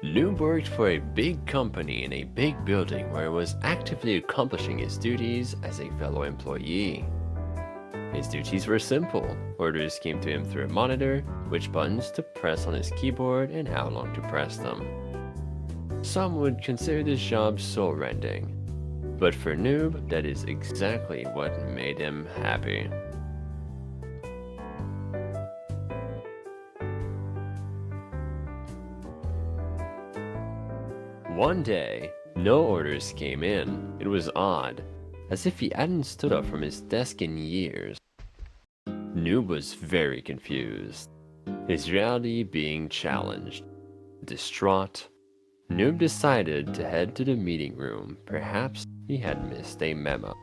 Noob worked for a big company in a big building where he was actively accomplishing his duties as a fellow employee. His duties were simple. Orders came to him through a monitor, which buttons to press on his keyboard and how long to press them. Some would consider this job soul-rending, but for Noob, that is exactly what made him happy. One day, no orders came in. It was odd, as if he hadn't stood up from his desk in years. Noob was very confused, his reality being challenged. Distraught, Noob decided to head to the meeting room. Perhaps he had missed a memo.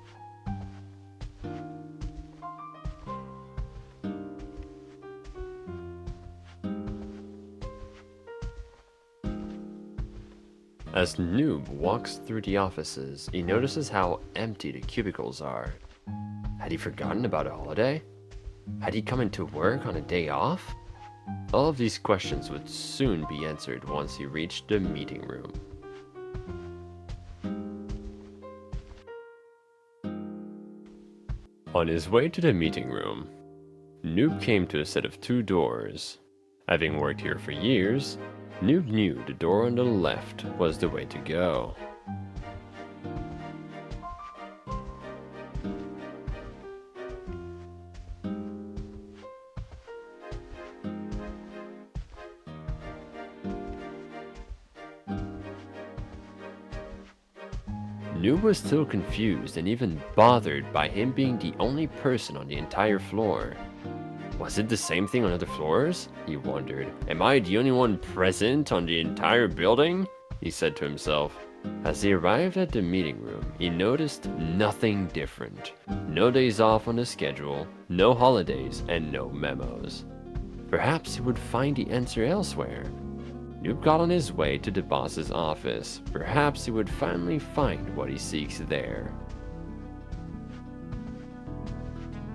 As Noob walks through the offices, he notices how empty the cubicles are. Had he forgotten about a holiday? Had he come into work on a day off? All of these questions would soon be answered once he reached the meeting room. On his way to the meeting room, Noob came to a set of two doors. Having worked here for years, Noob knew the door on the left was the way to go. Noob was still confused and even bothered by him being the only person on the entire floor. Was it the same thing on other floors? He wondered. Am I the only one present on the entire building? He said to himself. As he arrived at the meeting room, he noticed nothing different. No days off on the schedule, no holidays, and no memos. Perhaps he would find the answer elsewhere. Noob got on his way to the boss's office. Perhaps he would finally find what he seeks there.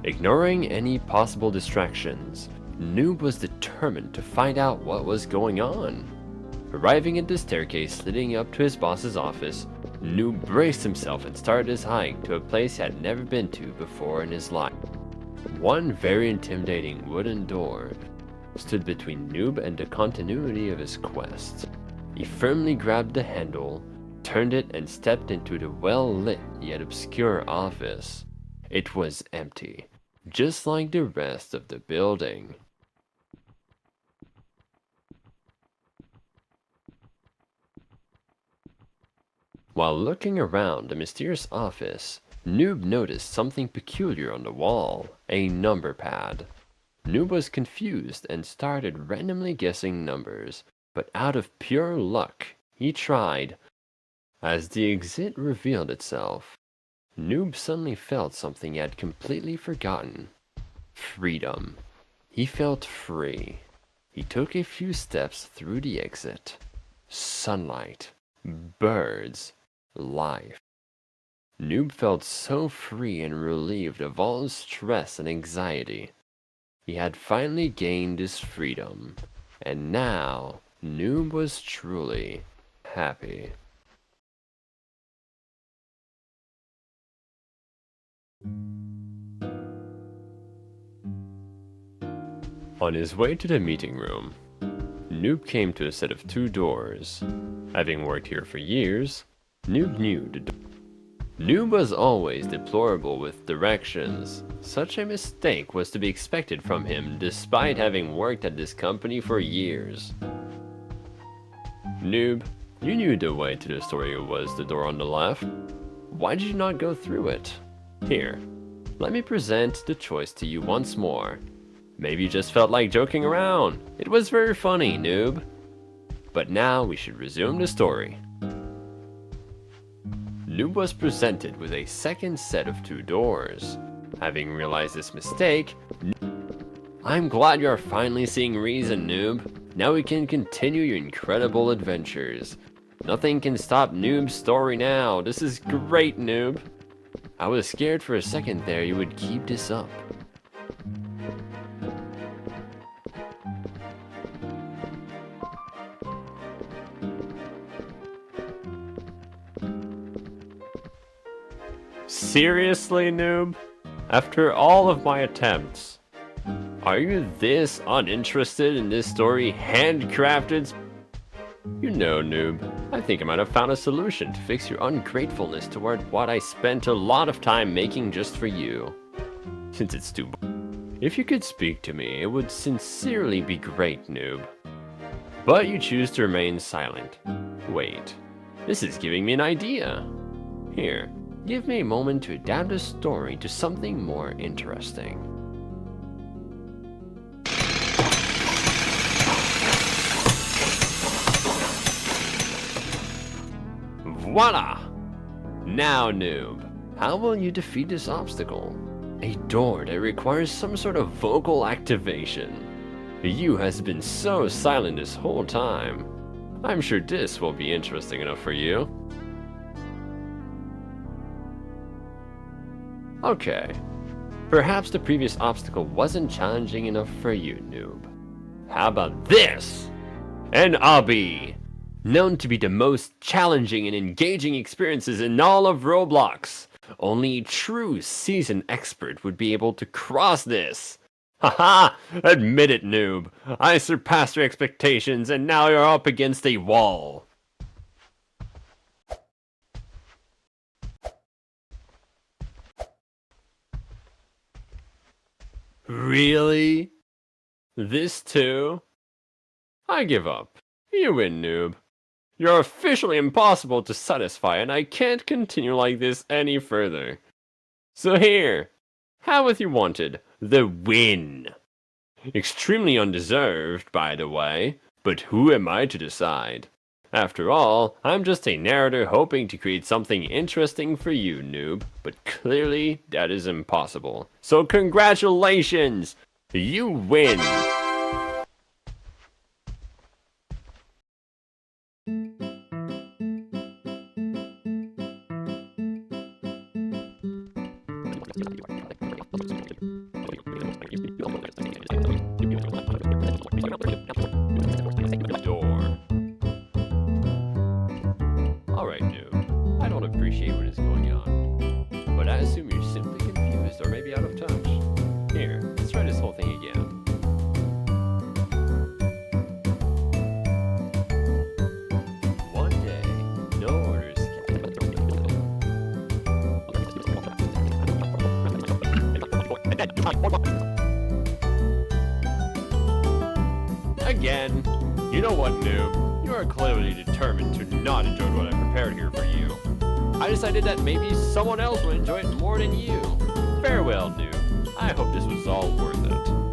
Ignoring any possible distractions, Noob was determined to find out what was going on. Arriving at the staircase leading up to his boss's office, Noob braced himself and started his hike to a place he had never been to before in his life. One very intimidating wooden door stood between Noob and the continuity of his quest. He firmly grabbed the handle, turned it, and stepped into the well-lit yet obscure office. It was empty, just like the rest of the building. While looking around the mysterious office, Noob noticed something peculiar on the wall, a number pad. Noob was confused and started randomly guessing numbers, but out of pure luck, he tried. As the exit revealed itself, Noob suddenly felt something he had completely forgotten. Freedom. He felt free. He took a few steps through the exit. Sunlight, birds, life. Noob felt so free and relieved of all his stress and anxiety. He had finally gained his freedom, and now Noob was truly happy. On his way to the meeting room, Noob came to a set of two doors. Having worked here for years, Noob knew Noob was always deplorable with directions. Such a mistake was to be expected from him despite having worked at this company for years. Noob, you knew the way to the story was the door on the left. Why did you not go through it? Here, let me present the choice to you once more. Maybe you just felt like joking around. It was very funny, Noob. But now we should resume the story. Noob was presented with a second set of two doors. Having realized this mistake, I'm glad you are finally seeing reason, Noob. Now we can continue your incredible adventures. Nothing can stop Noob's story now. This is great, Noob. I was scared for a second there you would keep this up. Seriously, noob? After all of my attempts, are you this uninterested in this story handcrafted? You know, noob, I think I might have found a solution to fix your ungratefulness toward what I spent a lot of time making just for you. Since it's too... If you could speak to me, it would sincerely be great, noob. But you choose to remain silent. Wait, this is giving me an idea. Here, give me a moment to adapt the story to something more interesting. Voila! Now, noob, how will you defeat this obstacle? A door that requires some sort of vocal activation. You has been so silent this whole time. I'm sure this will be interesting enough for you. Okay, perhaps the previous obstacle wasn't challenging enough for you, noob. How about this? An obby! Known to be the most challenging and engaging experiences in all of Roblox. Only a true seasoned expert would be able to cross this. Haha! Admit it, noob. I surpassed your expectations and now you're up against a wall. Really? This too? I give up. You win, noob. You're officially impossible to satisfy and I can't continue like this any further. So here, have what you wanted, the win. Extremely undeserved, by the way, but who am I to decide? After all, I'm just a narrator hoping to create something interesting for you, noob, but clearly that is impossible. So congratulations! You win! Door. Alright, noob. I don't appreciate what is going on, but I assume you're simply confused or maybe out of touch. Here, let's try this whole thing again. One day, no orders Again. You know what, noob? You are clearly determined to not enjoy what I prepared here for you. I decided that maybe someone else would enjoy it more than you. Farewell, noob. I hope this was all worth it.